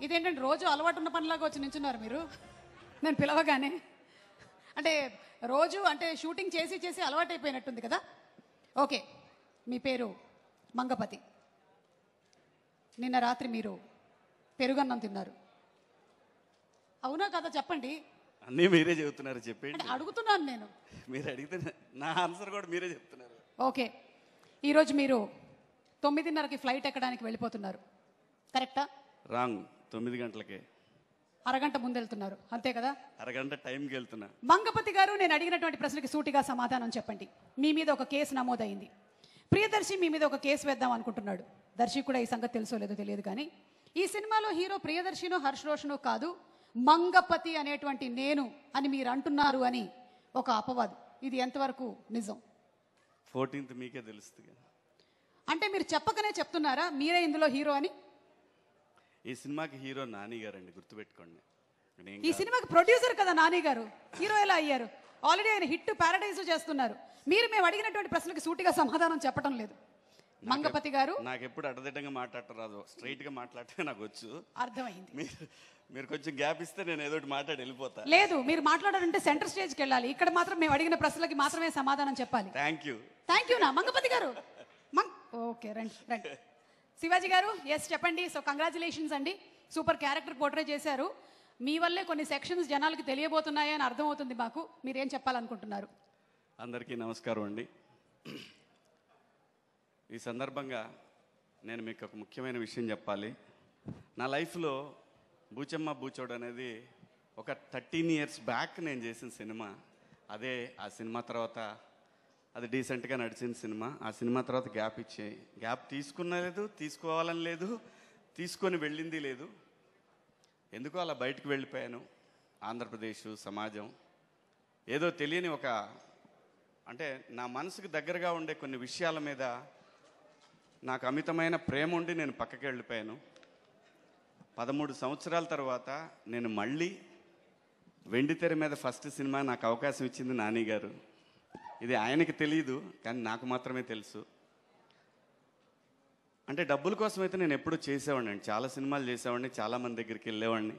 ఇదేంటంటే రోజు అలవాటు ఉన్న పనిలాగా వచ్చి నించున్నారు మీరు నేను పిలవగానే. అంటే రోజు అంటే షూటింగ్ చేసి చేసి అలవాటు అయిపోయినట్టుంది కదా. ఓకే, మీ పేరు మంగపతి. నిన్న రాత్రి మీరు పెరుగన్నం తిన్నారు, అవునా కదా? చెప్పండి. అన్నీ మీరే చెబుతున్నారు, చెప్పండి. అడుగుతున్నాను నేను, మీరు అడిగితే నా ఆన్సర్ కూడా మీరే చెప్తున్నారు. ఓకే, ఈరోజు మీరు 9:30కి ఫ్లైట్ ఎక్కడానికి వెళ్ళిపోతున్నారు, కరెక్టా? రాంగ్. 9 గంటలకే. అరగంట ముందు వెళ్తున్నారు, అంతే కదా? అరగంట టైంకి వెళ్తున్నా. మంగపతి గారు, నేను అడిగినటువంటి ప్రశ్నకి సూటిగా సమాధానం చెప్పండి. మీ మీద ఒక కేసు నమోదైంది. ప్రియదర్శి మీ మీద ఒక కేసు వేద్దాం అనుకుంటున్నాడు. దర్శి కూడా ఈ సంగతి తెలుసో లేదో తెలియదు, కానీ ఈ సినిమాలో హీరో ప్రియదర్శినో హర్ష్ రోషనో కాదు, మంగపతి అనేటువంటి నేను అని మీరు అంటున్నారు అని ఒక అపవాదు. ఇది ఎంతవరకు నిజం? 14th మీకే తెలుస్తుంది. అంటే మీరు చెప్పకనే చెప్తున్నారా మీరే ఇందులో హీరో అని? ఈ సినిమాకి హీరో నాని గారండి, గుర్తుపెట్టుకోండి. ఈ సినిమాకి ప్రొడ్యూసర్ కదా నాని గారు, హీరో ఎలా అయ్యారు? ఆల్రెడీ ఆయన హిట్ పారడైజ్ చేస్తున్నారు. మీరు మేము అడిగినటువంటి ప్రశ్నలకు సూటిగా సమాధానం చెప్పడం లేదు. మంగపతి గారు, నాకు ఎప్పుడు అడ్డదిడ్డంగా మాట్లాడటం రాదు, స్ట్రైట్ గా మాట్లాడితే నాకు వచ్చు. అర్థమైంది. మీరు కొంచెం గ్యాప్ ఇస్తే నేను ఏదో మాట్లాడి వెళ్ళిపోతా. లేదు, మీరు మాట్లాడాలంటే సెంటర్ స్టేజ్కి వెళ్ళాలి. ఇక్కడ మాత్రం మేము అడిగిన ప్రశ్నలకి మాత్రమే సమాధానం చెప్పాలి. థ్యాంక్ యూ నా మంగపతి గారు. ఓకే, రండి రండి. శివాజీ గారు, ఎస్ చెప్పండి. సో కంగ్రాచులేషన్స్ అండి, సూపర్ క్యారెక్టర్ పోర్ట్రే చేశారు. మీ వల్లే కొన్ని సెక్షన్స్ జనాలకి తెలియబోతున్నాయి అని అర్థమవుతుంది మాకు. మీరేం చెప్పాలనుకుంటున్నారు? అందరికీ నమస్కారం అండి. ఈ సందర్భంగా నేను మీకు ఒక ముఖ్యమైన విషయం చెప్పాలి. నా లైఫ్లో బూచమ్మ బూచోడు అనేది ఒక 13 years బ్యాక్ నేను చేసిన సినిమా. అదే ఆ సినిమా తర్వాత అది డీసెంట్గా నడిచిన సినిమా. ఆ సినిమా తర్వాత గ్యాప్ తీసుకున్న లేదు, తీసుకోవాలని లేదు, తీసుకొని వెళ్ళింది లేదు. ఎందుకో అలా బయటకు వెళ్ళిపోయాను. ఆంధ్రప్రదేశ్ సమాజం ఏదో తెలియని ఒక అంటే నా మనసుకు దగ్గరగా ఉండే కొన్ని విషయాల మీద నాకు అమితమైన ప్రేమ ఉండి నేను పక్కకి వెళ్ళిపోయాను. 13 సంవత్సరాల తర్వాత నేను మళ్ళీ వెండితెర మీద ఫస్ట్ సినిమా నాకు అవకాశం ఇచ్చింది నాని గారు. ఇది ఆయనకి తెలియదు, కానీ నాకు మాత్రమే తెలుసు. అంటే డబ్బుల కోసం అయితే నేను ఎప్పుడూ చేసేవాడిని అండి, చాలా సినిమాలు చేసేవాడిని, చాలామంది దగ్గరికి వెళ్ళేవాడిని.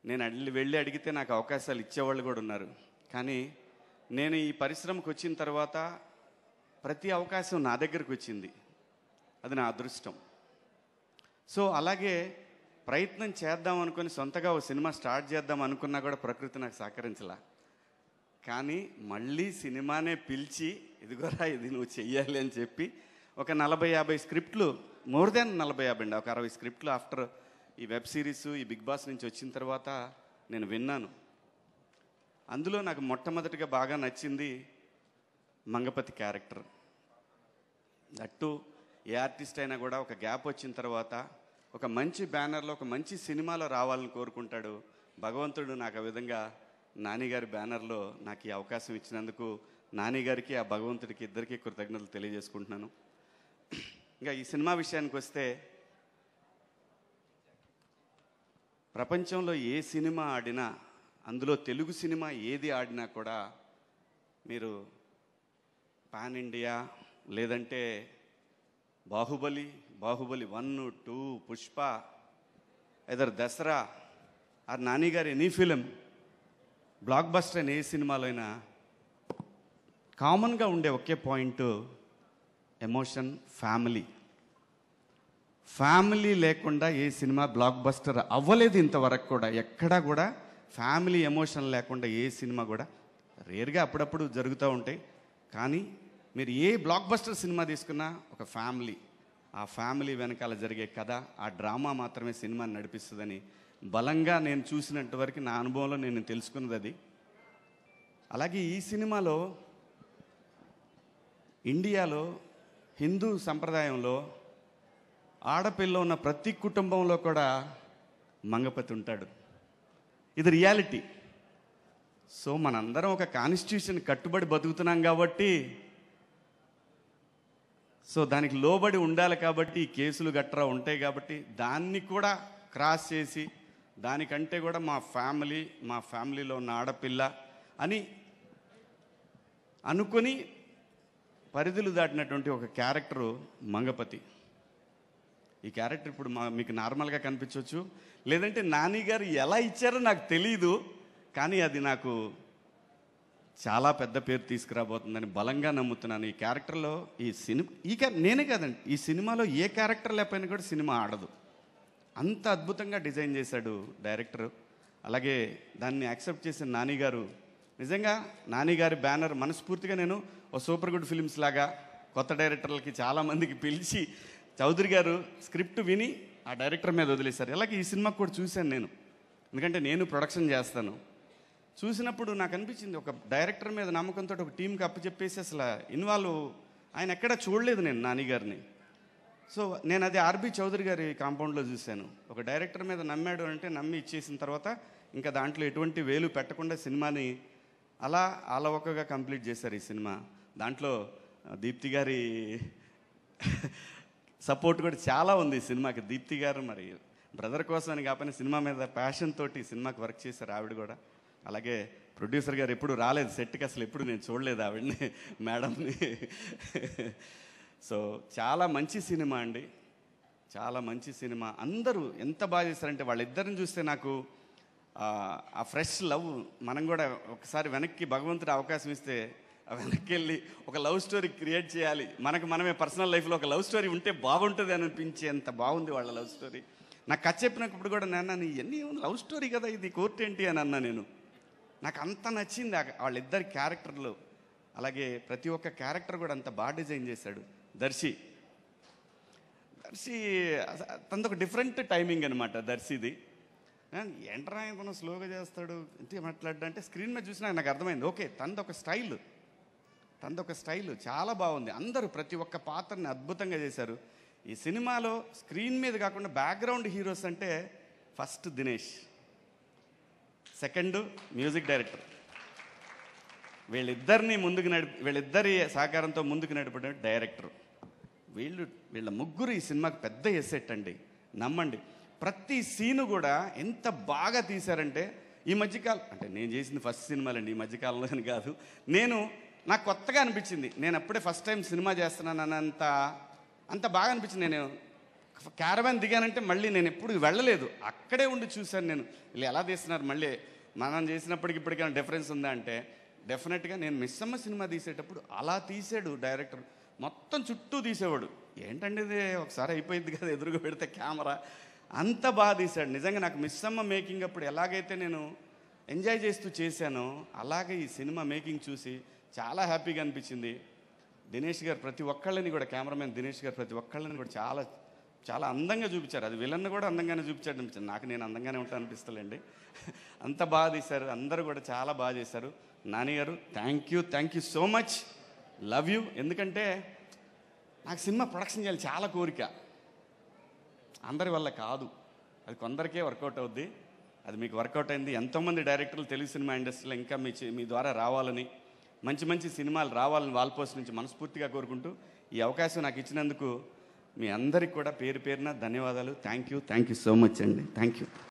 నేను వెళ్ళి అడిగితే నాకు అవకాశాలు ఇచ్చేవాళ్ళు కూడా ఉన్నారు. కానీ నేను ఈ పరిశ్రమకు వచ్చిన తర్వాత ప్రతి అవకాశం నా దగ్గరకు వచ్చింది. అది నా అదృష్టం. సో అలాగే ప్రయత్నం చేద్దాం అనుకుని సొంతగా ఒక సినిమా స్టార్ట్ చేద్దాం అనుకున్నా కూడా ప్రకృతి నాకు సహకరించలా. కానీ మళ్ళీ సినిమానే పిలిచి ఇదిగోరా ఇది నువ్వు చెయ్యాలి అని చెప్పి ఒక 40-50 స్క్రిప్ట్లు, మోర్ దాన్ 40-50 అండి, ఒక 60 స్క్రిప్ట్లు ఆఫ్టర్ ఈ వెబ్ సిరీస్ ఈ బిగ్ బాస్ నుంచి వచ్చిన తర్వాత నేను విన్నాను. అందులో నాకు మొట్టమొదటిగా బాగా నచ్చింది మంగపతి క్యారెక్టర్. అట్టు ఏ ఆర్టిస్ట్ అయినా కూడా ఒక గ్యాప్ వచ్చిన తర్వాత ఒక మంచి బ్యానర్లో ఒక మంచి సినిమాలో రావాలని కోరుకుంటాడు. భగవంతుడు నాకు ఆ విధంగా నానిగారి బ్యానర్లో నాకు ఈ అవకాశం ఇచ్చినందుకు నానిగారికి ఆ భగవంతుడికి ఇద్దరికీ కృతజ్ఞతలు తెలియజేసుకుంటున్నాను. ఇంకా ఈ సినిమా విషయానికి వస్తే, ప్రపంచంలో ఏ సినిమా ఆడినా, అందులో తెలుగు సినిమా ఏది ఆడినా కూడా మీరు పాన్ ఇండియా లేదంటే బాహుబలి 1, 2, పుష్ప, ఎదర్ దసరా ఆర్ నాని గారి ఎనీ ఫిలిం, బ్లాక్ బస్టర్ అయిన ఏ సినిమాలో అయినా కామన్గా ఉండే ఒకే పాయింట్ ఎమోషన్, ఫ్యామిలీ లేకుండా ఏ సినిమా బ్లాక్ బస్టర్ అవ్వలేదు ఇంతవరకు కూడా. ఎక్కడా కూడా ఫ్యామిలీ ఎమోషన్ లేకుండా ఏ సినిమా కూడా, రేర్గా అప్పుడప్పుడు జరుగుతూ ఉంటాయి. కానీ మీరు ఏ బ్లాక్ బస్టర్ సినిమా తీసుకున్నా ఒక ఫ్యామిలీ, ఆ ఫ్యామిలీ వెనకాల జరిగే కథ, ఆ డ్రామా మాత్రమే సినిమాని నడిపిస్తుందని బలంగా నేను చూసినంత వరకు నా అనుభవంలో నేను తెలుసుకున్నది అది. అలాగే ఈ సినిమాలో ఇండియాలో హిందూ సంప్రదాయంలో ఆడపిల్ల ఉన్న ప్రతి కుటుంబంలో కూడా మంగపతి ఉంటాడు. ఇది రియాలిటీ. సో మనందరం ఒక కాన్స్టిట్యూషన్ కట్టుబడి బతుకుతున్నాం కాబట్టి, సో దానికి లోబడి ఉండాలి కాబట్టి ఈ కేసులు గట్రా ఉంటాయి కాబట్టి దాన్ని కూడా క్రాస్ చేసి దానికంటే కూడా మా ఫ్యామిలీలో ఉన్న ఆడపిల్ల అని అనుకొని పరిధులు దాటినటువంటి ఒక క్యారెక్టరు మంగపతి. ఈ క్యారెక్టర్ ఇప్పుడు మీకు నార్మల్గా కనిపించవచ్చు, లేదంటే నాని గారు ఎలా ఇచ్చారో నాకు తెలీదు, కానీ అది నాకు చాలా పెద్ద పేరు తీసుకురాబోతుందని బలంగా నమ్ముతున్నాను. ఈ క్యారెక్టర్లో నేనే కాదండి, ఈ సినిమాలో ఏ క్యారెక్టర్ లేకపోయినా కూడా సినిమా ఆడదు. అంత అద్భుతంగా డిజైన్ చేశాడు డైరెక్టర్. అలాగే దాన్ని యాక్సెప్ట్ చేసిన నాని గారు, నిజంగా నాని గారి బ్యానర్ మనస్ఫూర్తిగా నేను ఓ సూపర్ గుడ్ ఫిలిమ్స్ లాగా కొత్త డైరెక్టర్లకి చాలామందికి పిలిచి చౌదరి గారు స్క్రిప్ట్ విని ఆ డైరెక్టర్ మీద వదిలేశారు. అలాగే ఈ సినిమాకి కూడా చూశాను నేను, ఎందుకంటే నేను ప్రొడక్షన్ చేస్తాను. చూసినప్పుడు నాకు అనిపించింది, ఒక డైరెక్టర్ మీద నమ్మకంతో ఒక టీంకి అప్పచెప్పేసి అసలు ఆయన ఎక్కడా చూడలేదు నేను నాని గారిని. సో నేను అది ఆర్బి చౌదరి గారి కాంపౌండ్లో చూశాను. ఒక డైరెక్టర్ మీద నమ్మాడు అంటే నమ్మి ఇచ్చేసిన తర్వాత ఇంకా దాంట్లో ఎటువంటి వేలు పెట్టకుండా సినిమాని అలా అలవకగా కంప్లీట్ చేశారు ఈ సినిమా. దాంట్లో దీప్తి గారి సపోర్ట్ కూడా చాలా ఉంది ఈ సినిమాకి. దీప్తి గారు మరి బ్రదర్ కోసం అని కాకపోయినా సినిమా మీద ప్యాషన్ తోటి సినిమాకి వర్క్ చేశారు ఆవిడ కూడా. అలాగే ప్రొడ్యూసర్ గారు ఎప్పుడు రాలేదు సెట్కి, అసలు ఎప్పుడు నేను చూడలేదు ఆవిడని, మేడంని. సో చాలా మంచి సినిమా అండి, చాలా మంచి సినిమా. అందరూ ఎంత బాగా చేశారంటే వాళ్ళిద్దరిని చూస్తే నాకు ఆ ఫ్రెష్ లవ్, మనం కూడా ఒకసారి వెనక్కి భగవంతుడు అవకాశం ఇస్తే వెనక్కి వెళ్ళి ఒక లవ్ స్టోరీ క్రియేట్ చేయాలి, మనమే పర్సనల్ లైఫ్లో ఒక లవ్ స్టోరీ ఉంటే బాగుంటుంది అని అనిపించేంత బాగుంది వాళ్ళ లవ్ స్టోరీ. నాకు కథ చెప్పినప్పుడు కూడా నీ ఎన్ని లవ్ స్టోరీ కదా ఇది, కోర్ట్ ఏంటి అని అన్నా నేను. నాకు అంత నచ్చింది వాళ్ళిద్దరి క్యారెక్టర్లు. అలాగే ప్రతి ఒక్క క్యారెక్టర్ కూడా అంత బాగా డిజైన్ చేశాడు దర్శి. తనది ఒక డిఫరెంట్ టైమింగ్ అనమాట దర్శిది. ఏంట్రా తను స్లోగా చేస్తాడు ఇంతే మాట్లాడ్డా అంటే స్క్రీన్ మీద చూసినా నాకు అర్థమైంది, ఓకే తనది ఒక స్టైల్ చాలా బాగుంది. అందరూ ప్రతి ఒక్క పాత్రని అద్భుతంగా చేశారు. ఈ సినిమాలో స్క్రీన్ మీద కాకుండా బ్యాక్గ్రౌండ్ హీరోస్ అంటే first Dinesh, second music director. వీళ్ళిద్దరి సహకారంతో ముందుకు నడిపే డైరెక్టర్. వీళ్ళ ముగ్గురు ఈ సినిమాకి పెద్ద ఎసెట్ అండి, నమ్మండి. ప్రతి సీను కూడా ఎంత బాగా తీశారంటే, ఈ మధ్యకాలం అంటే నేను చేసింది ఫస్ట్ సినిమాలండి, ఈ మధ్యకాలంలో అని కాదు, నాకు కొత్తగా అనిపించింది. నేను అప్పుడే ఫస్ట్ టైం సినిమా చేస్తున్నాను అంత బాగా అనిపించింది. నేను క్యారవాన్ దిగానంటే మళ్ళీ నేను ఎప్పుడు వెళ్ళలేదు, అక్కడే ఉండి చూశాను నేను వీళ్ళు ఎలా తీస్తున్నారు. మళ్ళీ మనం చేసినప్పటికి ఇప్పటికైనా డిఫరెన్స్ ఉందా అంటే డెఫినెట్గా. నేను మిస్సమ్మ సినిమా తీసేటప్పుడు అలా తీసాడు డైరెక్టర్, మొత్తం చుట్టూ తీసేవాడు. ఏంటంటే ఇది ఒకసారి అయిపోయింది కదా ఎదురుగా పెడితే కెమెరా, అంత బాగా తీశాడు. నిజంగా నాకు మిస్సమ్మ మేకింగ్ అప్పుడు ఎలాగైతే నేను ఎంజాయ్ చేస్తూ చేశానో అలాగే ఈ సినిమా మేకింగ్ చూసి చాలా హ్యాపీగా అనిపించింది. దినేష్ గారు ప్రతి ఒక్కళ్ళని కూడా, కెమెరామెన్ దినేష్ గారు ప్రతి ఒక్కళ్ళని కూడా చాలా చాలా అందంగా చూపించారు. అది విలన్ను కూడా అందంగానే చూపించాడు అనిపించింది నాకు. నేను అందంగానే ఉంటాను అనిపిస్తలేండి, అంత బాగా తీశారు. అందరూ కూడా చాలా బాగా చేశారు. నాని గారు thank you so much, love you. ఎందుకంటే నాకు సినిమా ప్రొడక్షన్ చేయాలి చాలా కోరిక, అందరి వల్ల కాదు, అది కొందరికే వర్కౌట్ అవుద్ది. అది మీకు వర్కౌట్ అయింది. ఎంతోమంది డైరెక్టర్లు తెలుగు సినిమా ఇండస్ట్రీలో ఇంకా మీ ద్వారా రావాలని, మంచి మంచి సినిమాలు రావాలని వాల్పోస్ట్ నుంచి మనస్ఫూర్తిగా కోరుకుంటూ ఈ అవకాశం నాకు ఇచ్చినందుకు మీ అందరికి కూడా పేరు పేరున ధన్యవాదాలు. థ్యాంక్ యూ సో మచ్ అండి. Thank you.